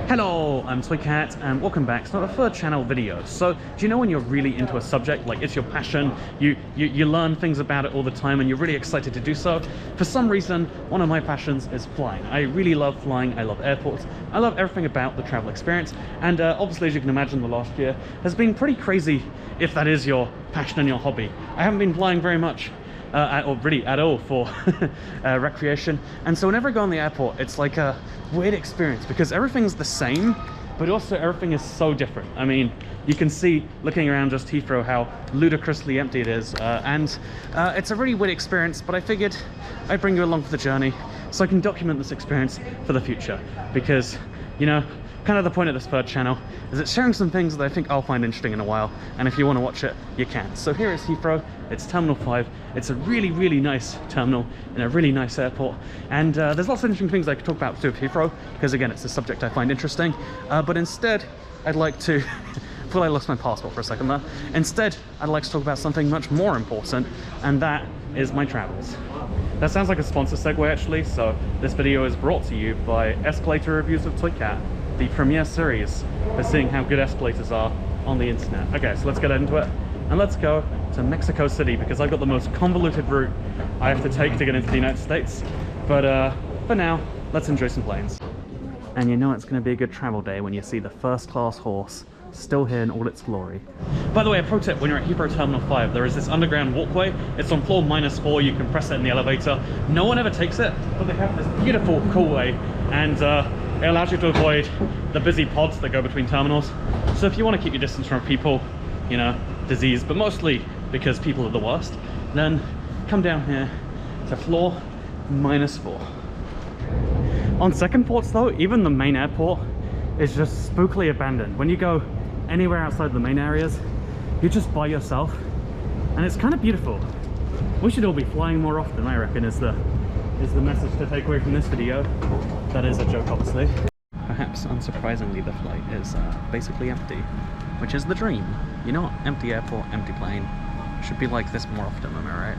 Hello, I'm Toycat and welcome back. It's not a third channel video. So, do you know when you're really into a subject, like it's your passion, you learn things about it all the time and you're really excited to do so? For some reason, one of my passions is flying. I really love flying, I love airports, I love everything about the travel experience. And obviously, as you can imagine, the last year has been pretty crazy if that is your passion and your hobby. I haven't been flying very much. Or really at all for recreation, and so whenever I go on the airport it's like a weird experience because everything's the same but also everything is so different. I mean, you can see looking around just Heathrow how ludicrously empty it is, and it's a really weird experience, but I figured I'd bring you along for the journey so I can document this experience for the future, because, you know, kind of the point of this third channel is it's sharing some things that I think I'll find interesting in a while, and if you want to watch it, you can. So here is Heathrow, it's Terminal 5, it's a really nice terminal in a really nice airport, and there's lots of interesting things I could talk about too with Heathrow, because again, it's a subject I find interesting, but instead, I'd like to, I feel like I lost my passport for a second there, instead, I'd like to talk about something much more important, and that is my travels. That sounds like a sponsor segue actually, so this video is brought to you by Escalator Reviews of Toycat, the premiere series for seeing how good escalators are on the internet. Okay, so let's get into it and let's go to Mexico City because I've got the most convoluted route I have to take to get into the United States. But for now, let's enjoy some planes. And you know it's going to be a good travel day when you see the first class horse still here in all its glory. By the way, a pro tip, when you're at Heathrow Terminal 5, there is this underground walkway. It's on floor -4, you can press it in the elevator. No one ever takes it, but they have this beautiful cool way, and it allows you to avoid the busy pods that go between terminals. So if you want to keep your distance from people, you know, disease, but mostly because people are the worst, then come down here to floor -4. On second thoughts though, even the main airport is just spookily abandoned. When you go anywhere outside the main areas, you're just by yourself, and it's kind of beautiful. We should all be flying more often, I reckon, is the message to take away from this video. That is a joke, obviously. Perhaps unsurprisingly, the flight is basically empty, which is the dream. You know what? Empty airport, empty plane. Should be like this more often, am I right?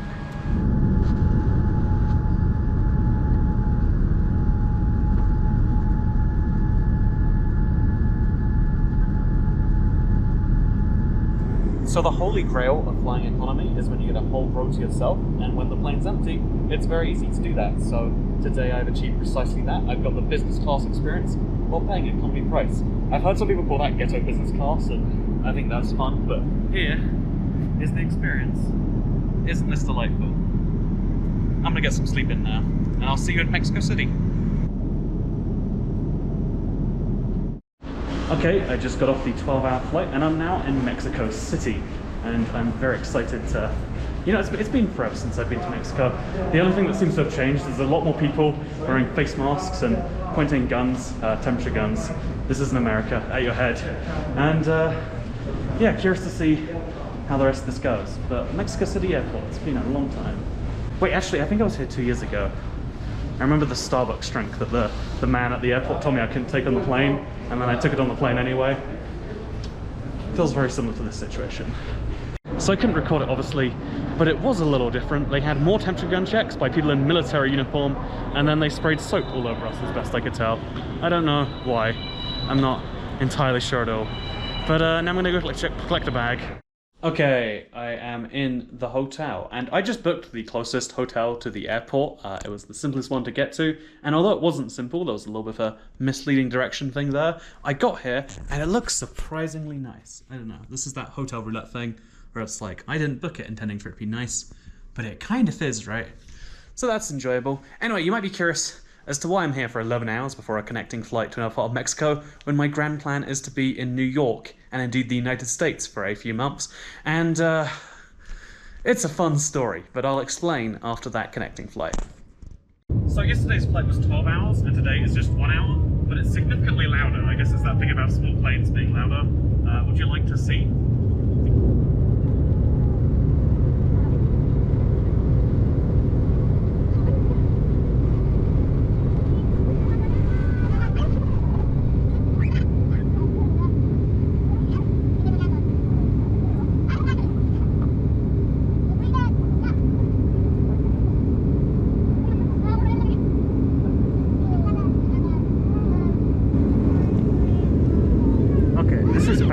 So the holy grail of flying economy is when you get a whole row to yourself, and when the plane's empty, it's very easy to do that. So today I've achieved precisely that. I've got the business class experience while paying economy price. I've heard some people call that ghetto business class, and I think that's fun, but here is the experience. Isn't this delightful? I'm gonna get some sleep in now, and I'll see you in Mexico City. Okay, I just got off the 12-hour flight and I'm now in Mexico City, and I'm very excited to, you know, it's been forever since I've been to Mexico. The only thing that seems to have changed is a lot more people wearing face masks and pointing guns, temperature guns. This isn't America, at your head. And yeah, curious to see how the rest of this goes. But Mexico City Airport, it's been a long time. Wait, actually, I think I was here 2 years ago. I remember the Starbucks drink that the man at the airport told me I couldn't take on the plane, and then I took it on the plane anyway. Feels very similar to this situation. So I couldn't record it obviously, but it was a little different. They had more temperature gun checks by people in military uniform, and then they sprayed soap all over us as best I could tell. I don't know why. I'm not entirely sure at all. But now I'm gonna go collect a bag. Okay, I am in the hotel, and I just booked the closest hotel to the airport. It was the simplest one to get to, and although it wasn't simple, there was a little bit of a misleading direction thing there. I got here, and it looks surprisingly nice. I don't know, this is that hotel roulette thing, where it's like, I didn't book it intending for it to be nice, but it kind of is, right? So that's enjoyable. Anyway, you might be curious as to why I'm here for 11 hours before a connecting flight to another part of Mexico, when my grand plan is to be in New York, and indeed the United States, for a few months. And it's a fun story, but I'll explain after that connecting flight. So yesterday's flight was 12 hours, and today is just 1 hour, but it's significantly louder. I guess it's that thing about small planes being louder. Would you like to see?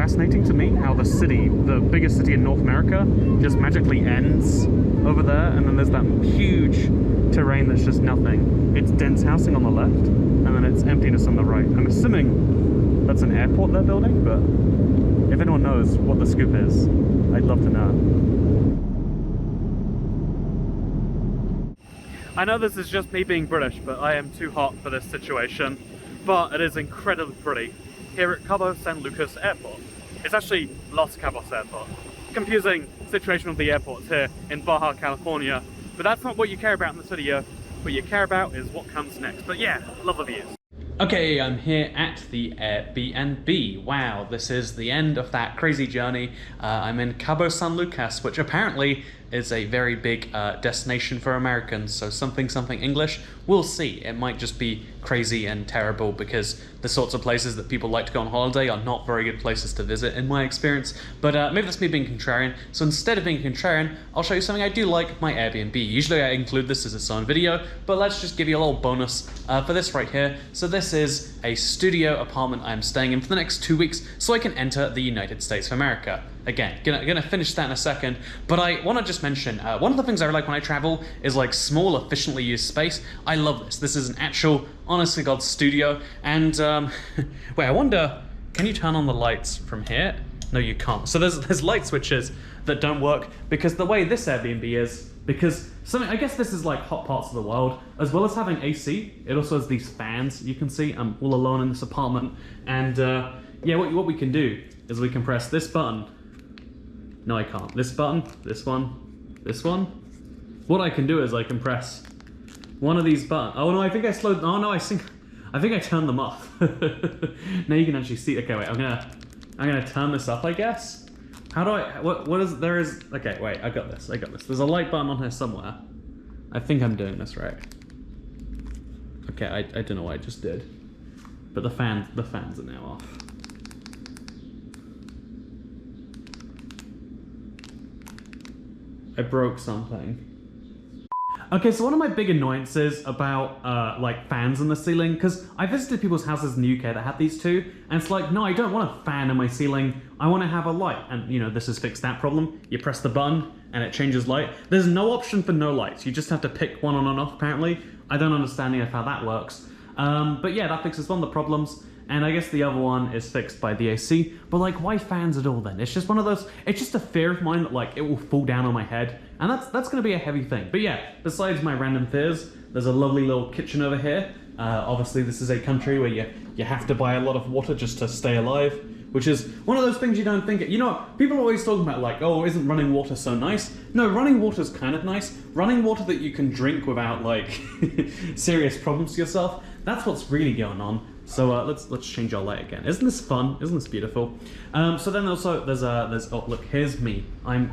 fascinating to me how the city, the biggest city in North America, just magically ends over there, and then there's that huge terrain that's just nothing. It's dense housing on the left, and then it's emptiness on the right. I'm assuming that's an airport they're building, but if anyone knows what the scoop is, I'd love to know. I know this is just me being British, but I am too hot for this situation. But it is incredibly pretty here at Cabo San Lucas Airport. It's actually Los Cabos Airport. Confusing situation with the airports here in Baja California, but that's not what you care about in the city here. What you care about is what comes next. But yeah, love the views. Okay, I'm here at the Airbnb. Wow, this is the end of that crazy journey. I'm in Cabo San Lucas, which apparently is a very big destination for Americans, so something English. We'll see. It might just be crazy and terrible because the sorts of places that people like to go on holiday are not very good places to visit in my experience, but maybe that's me being contrarian. So instead of being contrarian, I'll show you something I do like, my Airbnb. Usually I include this as its own video, but let's just give you a little bonus for this right here. So this is a studio apartment I'm staying in for the next 2 weeks so I can enter the United States of America. Again, gonna finish that in a second, but I want to just mention, one of the things I like when I travel is like small, efficiently used space. I love this. This is an actual, honest to God studio, and wait, I wonder, can you turn on the lights from here? No, you can't. So there's light switches that don't work because the way this Airbnb is, because something, I guess this is like hot parts of the world, as well as having AC, it also has these fans. You can see I'm all alone in this apartment, and yeah, what we can do is we can press this button. No, I can't. This button, this one, this one. What I can do is I can press one of these buttons. Oh no, I think I slowed. Oh no, I think I turned them off. Now you can actually see. Okay, wait. I'm gonna turn this up, I guess. How do I? What is there is? Okay, wait. I got this. There's a light button on here somewhere. I think I'm doing this right. Okay, I don't know what I just did, but the fans are now off. I broke something. Okay, so one of my big annoyances about like fans in the ceiling, because I visited people's houses in the UK that had these too, and it's like, no, I don't want a fan in my ceiling, I want to have a light. And you know, this has fixed that problem. You press the button and it changes light. There's no option for no lights. You just have to pick one on and off apparently. I don't understand how that works. But yeah, that fixes one of the problems. And I guess the other one is fixed by the AC, but like, why fans at all then? It's just one of those, it's just a fear of mine that like, it will fall down on my head, and that's gonna be a heavy thing. But yeah, besides my random fears, there's a lovely little kitchen over here. Obviously this is a country where you have to buy a lot of water just to stay alive, which is one of those things you don't think, you know, people are always talking about like, oh, isn't running water so nice? No, running water's kind of nice. Running water that you can drink without like serious problems to yourself, that's what's really going on. So let's change our light again. Isn't this fun? Isn't this beautiful? So then also there's oh look, here's me. I'm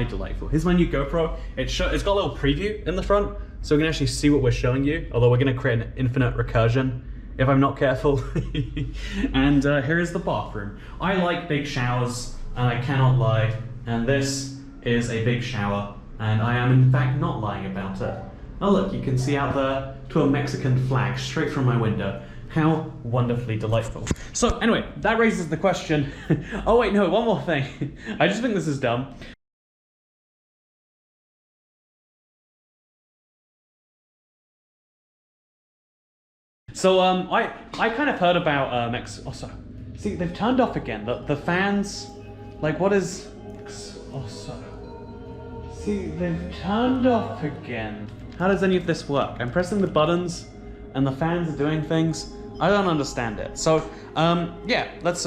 delightful. Here's my new GoPro. It's got a little preview in the front, so we can actually see what we're showing you. Although we're gonna create an infinite recursion if I'm not careful. And here is the bathroom. I like big showers, and I cannot lie. And this is a big shower, and I am in fact not lying about it. Oh look, you can see out there to a Mexican flag straight from my window. How wonderfully delightful. So anyway, that raises the question. Oh wait, no, one more thing. I just think this is dumb. So I kind of heard about Mexico. Also, see, they've turned off again. The fans, like, what is? Also, see, they've turned off again. How does any of this work? I'm pressing the buttons, and the fans are doing things. I don't understand it. So, yeah, let's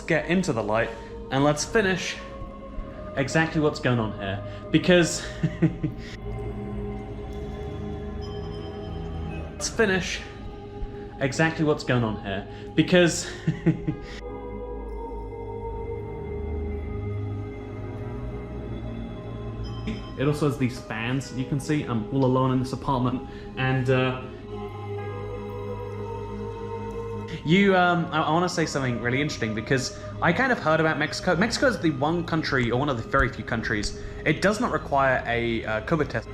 get into the light and let's finish exactly what's going on here, because let's finish exactly what's going on here, because it also has these fans. You can see I'm all alone in this apartment, and I want to say something really interesting, because I kind of heard about Mexico. Mexico is the one country, or one of the very few countries, it does not require a COVID test.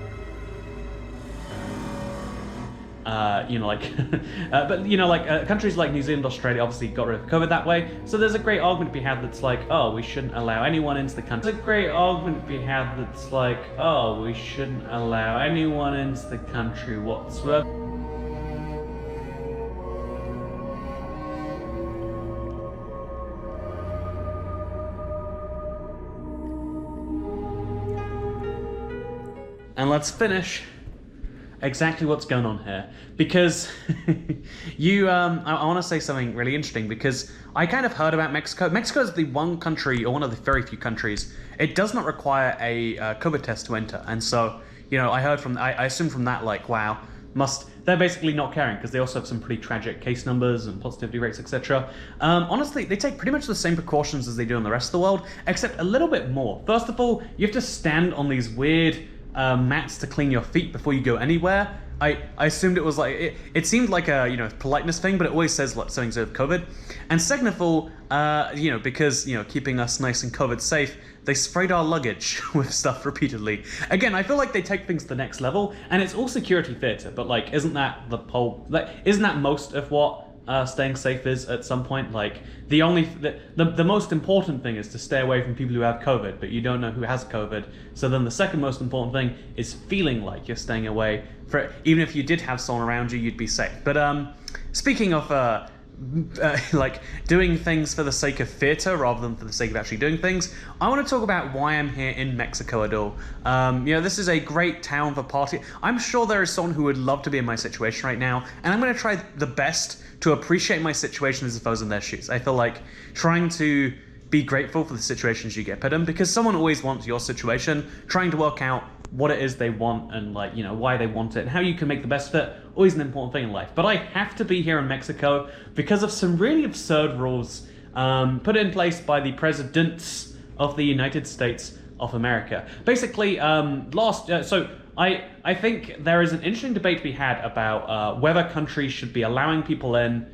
countries like New Zealand, Australia obviously got rid of COVID that way. So there's a great argument to be had that's like, oh, we shouldn't allow anyone into the country. There's a great argument to be had that's like, oh, we shouldn't allow anyone into the country whatsoever. And let's finish exactly what's going on here, because I want to say something really interesting, because I kind of heard about Mexico. Mexico is the one country, or one of the very few countries, it does not require a COVID test to enter. And so, I heard from, I assume from that, like, wow, they're basically not caring, because they also have some pretty tragic case numbers and positivity rates, etc. Honestly, they take pretty much the same precautions as they do in the rest of the world, except a little bit more. First of all, you have to stand on these weird mats to clean your feet before you go anywhere. I assumed it was like, it seemed like a politeness thing, but it always says like something to do with COVID. And second of all, because keeping us nice and COVID safe, they sprayed our luggage with stuff repeatedly. Again, I feel like they take things to the next level, and it's all security theater. But like, isn't that the whole? Isn't that most of what staying safe is at some point? Like, the most important thing is to stay away from people who have COVID, but you don't know who has COVID. So then the second most important thing is feeling like you're staying away even if you did have someone around you, you'd be safe. But speaking of like doing things for the sake of theater rather than for the sake of actually doing things, I want to talk about why I'm here in Mexico at all. This is a great town for party. I'm sure there is someone who would love to be in my situation right now, and I'm going to try the best to appreciate my situation as if I was in their shoes. I feel like trying to be grateful for the situations you get put in, because someone always wants your situation, trying to work out what it is they want and why they want it and how you can make the best of it, always an important thing in life. But I have to be here in Mexico because of some really absurd rules put in place by the presidents of the United States of America. Basically, I think there is an interesting debate to be had about whether countries should be allowing people in,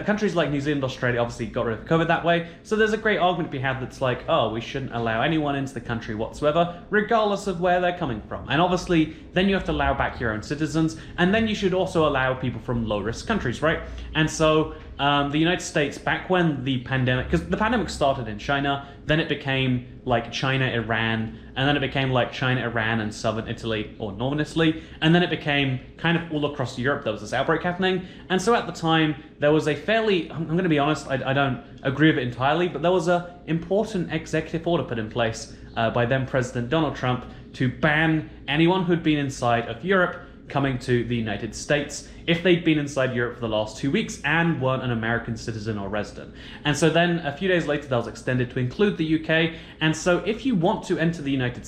countries like New Zealand, Australia obviously got rid of COVID that way. So there's a great argument to be had that's like, oh, we shouldn't allow anyone into the country whatsoever, regardless of where they're coming from. And obviously, then you have to allow back your own citizens, and then you should also allow people from low-risk countries, right? And so the United States, back when the pandemic, because the pandemic started in China, then it became like China, Iran, and then it became like China, Iran, and southern Italy, or northern Italy, and then it became kind of all across Europe. There was this outbreak happening, and so at the time, there was a fairly, I'm going to be honest, I don't agree with it entirely, but there was a important executive order put in place by then President Donald Trump to ban anyone who'd been inside of Europe coming to the United States if they'd been inside Europe for the last 2 weeks and weren't an American citizen or resident. And so then a few days later that was extended to include the UK. And so if you wanted to enter the United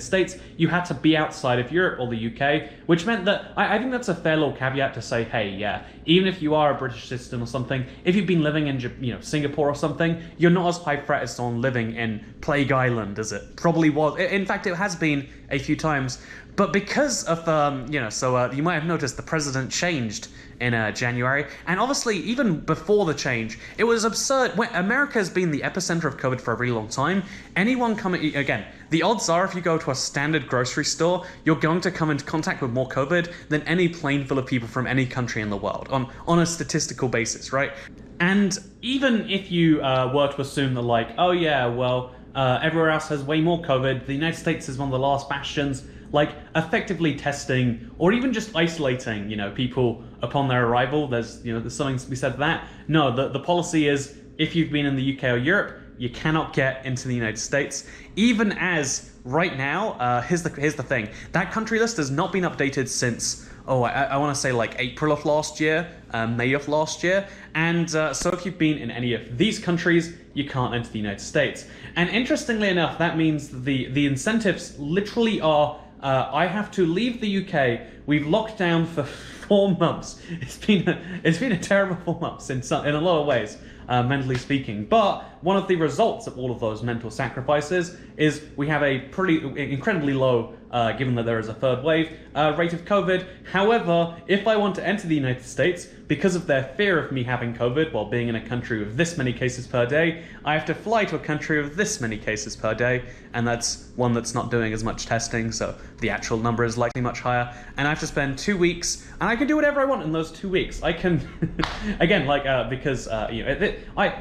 States, you had to be outside of Europe or the UK, which meant that I think that's a fair little caveat to say, hey, yeah, even if you are a British citizen or something, if you've been living in Singapore or something, you're not as high threat as someone living in Plague Island as it probably was. In fact, it has been a few times. But because of, you might have noticed the president changed in January. And obviously, even before the change, it was absurd. America has been the epicenter of COVID for a really long time. Anyone coming, again, the odds are if you go to a standard grocery store, you're going to come into contact with more COVID than any plane full of people from any country in the world on a statistical basis, right? And even if you were to assume that like, oh yeah, well, everywhere else has way more COVID, the United States is one of the last bastions, like effectively testing or even just isolating, people upon their arrival. There's something to be said for that. No, the policy is if you've been in the UK or Europe, you cannot get into the United States. Even as right now, here's the thing. That country list has not been updated since, I want to say like April of last year, May of last year. And so if you've been in any of these countries, you can't enter the United States. And interestingly enough, that means the incentives literally are, I have to leave the UK. We've locked down for 4 months. It's been a terrible 4 months in a lot of ways. mentally speaking. But one of the results of all of those mental sacrifices is we have a incredibly low, given that there is a third wave, rate of COVID. However, if I want to enter the United States, because of their fear of me having COVID while being in a country with this many cases per day, I have to fly to a country with this many cases per day, and that's one that's not doing as much testing, so the actual number is likely much higher. And I have to spend 2 weeks, and I can do whatever I want in those 2 weeks. I can, again, like, because, you know,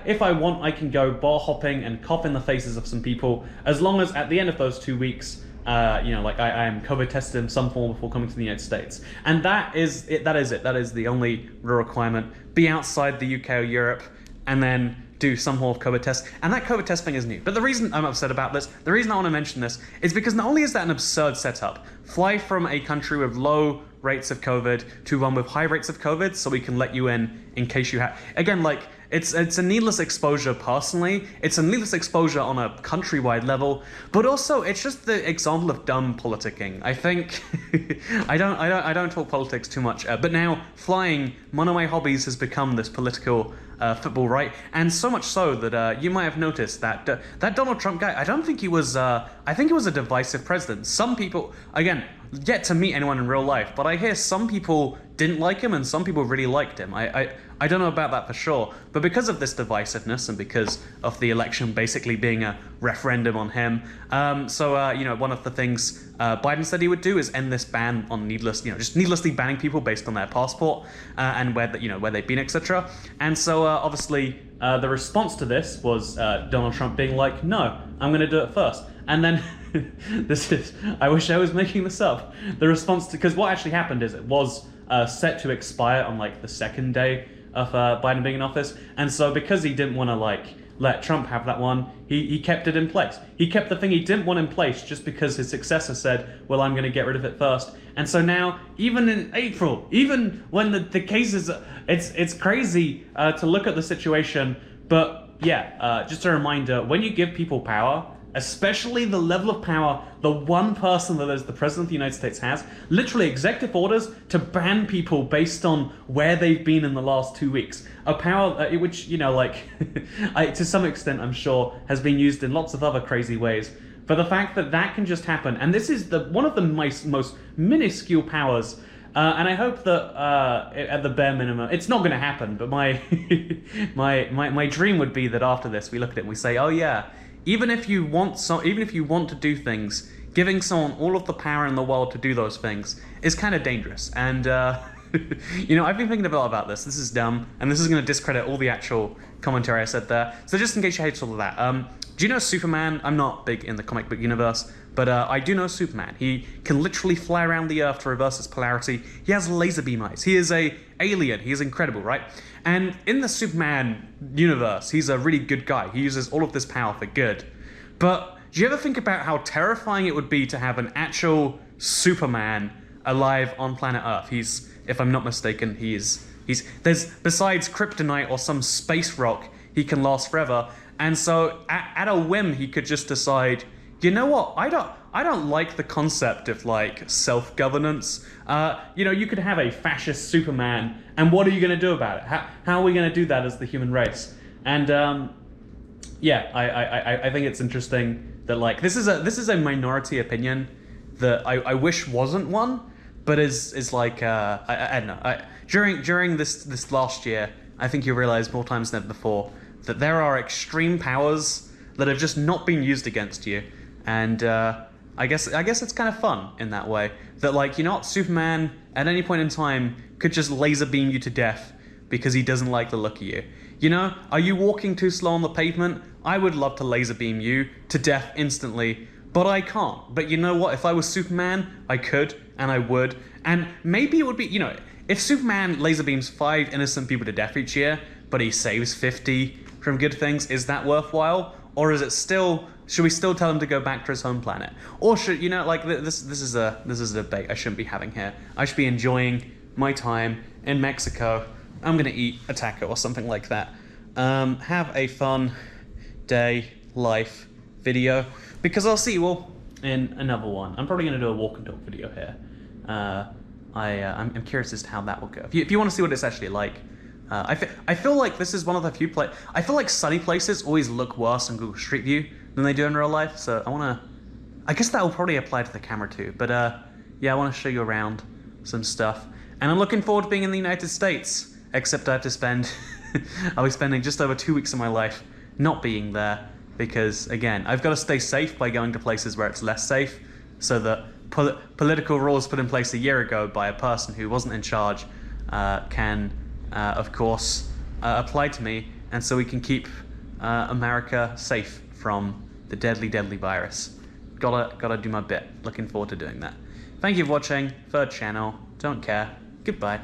if I want, I can go bar hopping and cough in the faces of some people, as long as at the end of those 2 weeks, you know, like I am COVID tested in some form before coming to the United States. And that is it. That is the only real requirement. Be outside the UK or Europe, and then do some form of COVID test. And that COVID test thing is new. But the reason I'm upset about this, the reason I want to mention this, is because not only is that an absurd setup, fly from a country with low rates of COVID to one with high rates of COVID, so we can let you in case you have, again, like, it's a needless exposure personally, it's a needless exposure on a countrywide level, but also it's just the example of dumb politicking. I think, I don't talk politics too much, but now flying, one of my hobbies has become this political football, right? And so much so that you might have noticed that that Donald Trump guy, I don't think he was, I think he was a divisive president. Some people, again, yet to meet anyone in real life, but I hear some people didn't like him and some people really liked him. I don't know about that for sure, but because of this divisiveness and because of the election basically being a referendum on him, you know, one of the things Biden said he would do is end this ban on just needlessly banning people based on their passport and where they've been, etc. And so obviously the response to this was Donald Trump being like, no, I'm going to do it first. And then I wish I was making this up. The response because what actually happened is it was set to expire on like the second day of Biden being in office, and so because he didn't want to like let Trump have that one, he kept it in place. He kept the thing he didn't want in place just because his successor said, well, I'm going to get rid of it first. And so now, even in April, even when the cases, it's crazy to look at the situation, but yeah, just a reminder, when you give people power, especially the level of power the one person that is the president of the United States has, literally executive orders to ban people based on where they've been in the last 2 weeks. A power which, you know, like, to some extent, I'm sure, has been used in lots of other crazy ways. But the fact that that can just happen, and this is one of the most minuscule powers, and I hope that at the bare minimum, it's not going to happen, but my dream would be that after this, we look at it and we say, oh yeah, even if you want to do things, giving someone all of the power in the world to do those things is kind of dangerous. And you know, I've been thinking a lot about this. This is dumb, and this is going to discredit all the actual commentary I said there. So just in case you hate all of that, do you know Superman? I'm not big in the comic book universe, but I do know Superman. He can literally fly around the Earth to reverse his polarity. He has laser beam eyes. He is an alien. He is incredible, right? And in the Superman universe, he's a really good guy. He uses all of this power for good. But do you ever think about how terrifying it would be to have an actual Superman alive on planet Earth? He's, if I'm not mistaken, there's, besides kryptonite or some space rock, he can last forever. And so at a whim, he could just decide, you know what, I don't like the concept of like self-governance. You know, you could have a fascist Superman, and what are you going to do about it? How are we going to do that as the human race? And yeah, I think it's interesting that like this is a minority opinion that I wish wasn't one, but is like I don't know. During this last year, I think you realize more times than ever before that there are extreme powers that have just not been used against you, and I guess it's kind of fun in that way. That like, you know what, Superman at any point in time could just laser beam you to death because he doesn't like the look of you. You know, are you walking too slow on the pavement? I would love to laser beam you to death instantly, but I can't. But you know what? If I was Superman, I could, and I would. And maybe it would be, you know, if Superman laser beams 5 innocent people to death each year, but he saves 50 from good things, is that worthwhile? Or is it still, should we still tell him to go back to his home planet? Or should, you know, like this is a debate I shouldn't be having here. I should be enjoying my time in Mexico. I'm gonna eat a taco or something like that. Have a fun day, life video, because I'll see you all in another one. I'm probably gonna do a walk and talk video here. I'm curious as to how that will go. If you want to see what it's actually like, I feel like this is one of the few I feel like sunny places always look worse on Google Street View than they do in real life. So I guess that will probably apply to the camera too. But yeah, I want to show you around some stuff. And I'm looking forward to being in the United States. Except I have to spend, I'll be spending just over 2 weeks of my life not being there. Because again, I've got to stay safe by going to places where it's less safe. So that political rules put in place a year ago by a person who wasn't in charge can, of course, apply to me, and so we can keep America safe from the deadly, deadly virus. Gotta do my bit. Looking forward to doing that. Thank you for watching. Third channel. Don't care. Goodbye.